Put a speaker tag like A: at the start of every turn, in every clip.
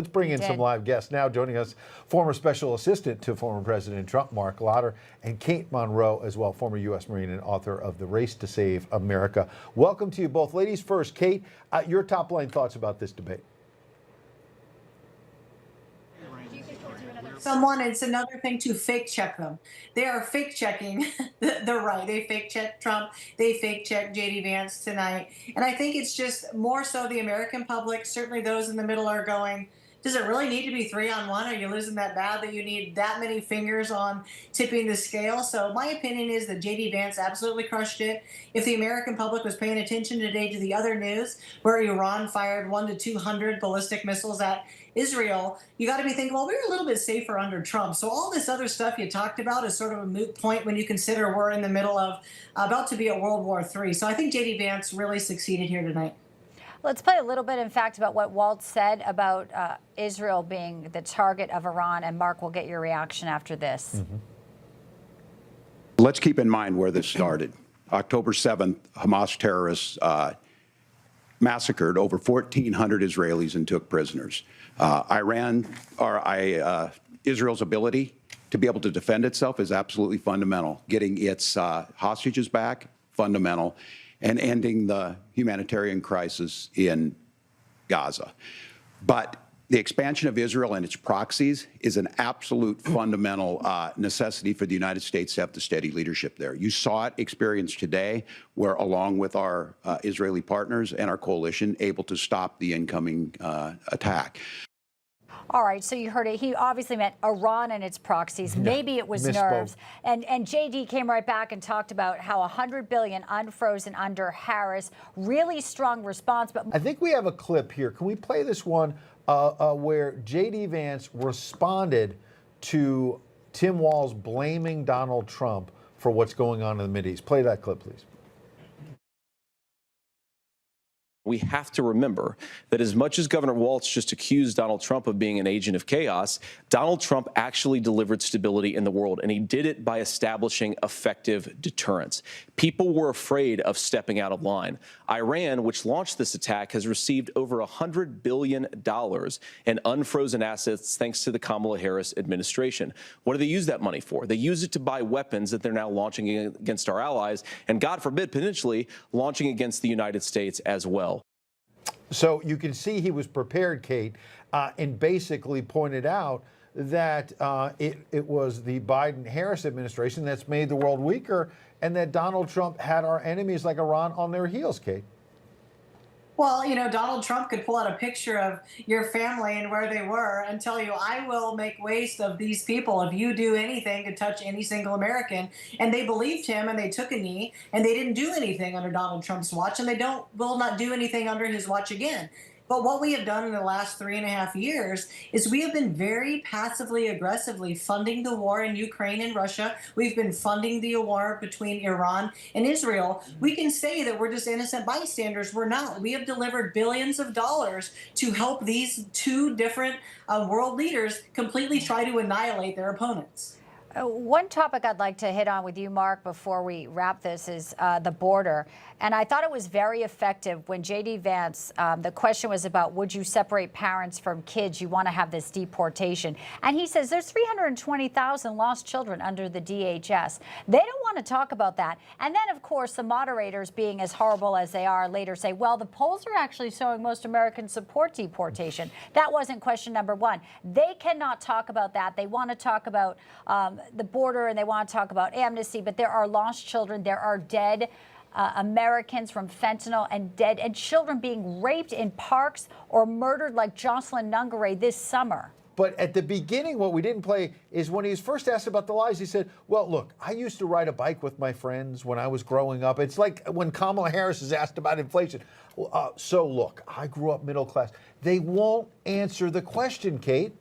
A: Let's bring in some live guests now. Joining us, former special assistant to former President Trump, Mark Lauder, and Kate Monroe as well, former U.S. Marine and author of The Race to Save America. Welcome to you both. Ladies first, Kate, your top line thoughts about this debate.
B: It's another thing to fake check them. They are fake checking the right. They fake check Trump. They fake check JD Vance tonight. And I think it's just more so the American public, certainly those in the middle, are going, does it really need to be 3-on-1? Are you losing that bad that you need that many fingers on tipping the scale? So my opinion is that JD Vance absolutely crushed it. If the American public was paying attention today to the other news where Iran fired 1 to 200 ballistic missiles at Israel, you got to be thinking, well, we were a little bit safer under Trump. So all this other stuff you talked about is sort of a moot point when you consider we're in the middle of about to be at World War III. So I think JD Vance really succeeded here tonight.
C: Let's play a little bit, in fact, about what Walt said about Israel being the target of Iran. And Mark, we'll get your reaction after this.
D: Let's keep in mind where this started. October 7th, Hamas terrorists massacred over 1,400 Israelis and took prisoners. Israel's ability to be able to defend itself is absolutely fundamental. Getting its hostages back, fundamental, and ending the humanitarian crisis in Gaza. But the expansion of Israel and its proxies is an absolute fundamental necessity for the United States to have the steady leadership there. You saw it experienced today, where along with our Israeli partners and our coalition, able to stop the incoming attack.
C: All right, so you heard it. He obviously meant Iran and its proxies. Maybe it was nerves. And JD came right back and talked about how $100 billion unfrozen under Harris. Really strong response. But
A: I think we have a clip here. Can we play this one where JD Vance responded to Tim Walz blaming Donald Trump for what's going on in the Mideast? Play that clip, please.
E: We have to remember that as much as Governor Walz just accused Donald Trump of being an agent of chaos, Donald Trump actually delivered stability in the world, and he did it by establishing effective deterrence. People were afraid of stepping out of line. Iran, which launched this attack, has received over $100 billion in unfrozen assets thanks to the Kamala Harris administration. What do they use that money for? They use it to buy weapons that they're now launching against our allies, and God forbid, potentially launching against the United States as well.
A: So you can see he was prepared, Kate, and basically pointed out that it was the Biden-Harris administration that's made the world weaker, and that Donald Trump had our enemies like Iran on their heels, Kate.
B: Well, you know, Donald Trump could pull out a picture of your family and where they were and tell you, I will make waste of these people if you do anything to touch any single American. And they believed him and they took a knee and they didn't do anything under Donald Trump's watch, and they will not do anything under his watch again. But what we have done in the last 3.5 years is we have been very passively, aggressively funding the war in Ukraine and Russia. We've been funding the war between Iran and Israel. We can say that we're just innocent bystanders. We're not. We have delivered billions of dollars to help these two different world leaders completely try to annihilate their opponents.
C: One topic I'd like to hit on with you, Mark, before we wrap this is the border. And I thought it was very effective when JD Vance, the question was about, would you separate parents from kids? You want to have this deportation. And he says there's 320,000 lost children under the DHS. They don't want to talk about that. And then, of course, the moderators, being as horrible as they are, later say, well, the polls are actually showing most Americans support deportation. That wasn't question number one. They cannot talk about that. They want to talk about the border, and they want to talk about amnesty, but there are lost children. There are dead Americans from fentanyl, and children being raped in parks or murdered like Jocelyn Nungare this summer.
A: But at the beginning, what we didn't play is when he was first asked about the lies, he said, well, look, I used to ride a bike with my friends when I was growing up. It's like when Kamala Harris is asked about inflation. So look, I grew up middle class. They won't answer the question, Kate.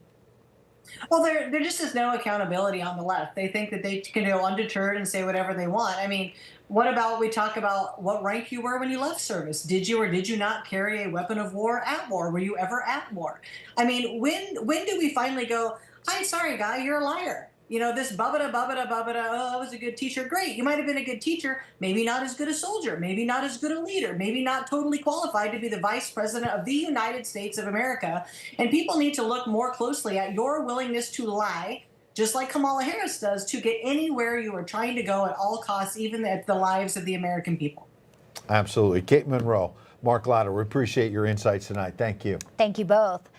B: Well, there just is no accountability on the left. They think that they can go undeterred and say whatever they want. I mean, what about we talk about what rank you were when you left service? Did you or did you not carry a weapon of war at war? Were you ever at war? I mean, when do we finally go, I'm sorry, guy, you're a liar? this bubbada, bubbada, bubbada, oh, I was a good teacher. Great. You might have been a good teacher, maybe not as good a soldier, maybe not as good a leader, maybe not totally qualified to be the vice president of the United States of America. And people need to look more closely at your willingness to lie, just like Kamala Harris does, to get anywhere you are trying to go at all costs, even at the lives of the American people.
A: Absolutely. Kate Monroe, Mark Lauder, we appreciate your insights tonight. Thank you.
C: Thank you both.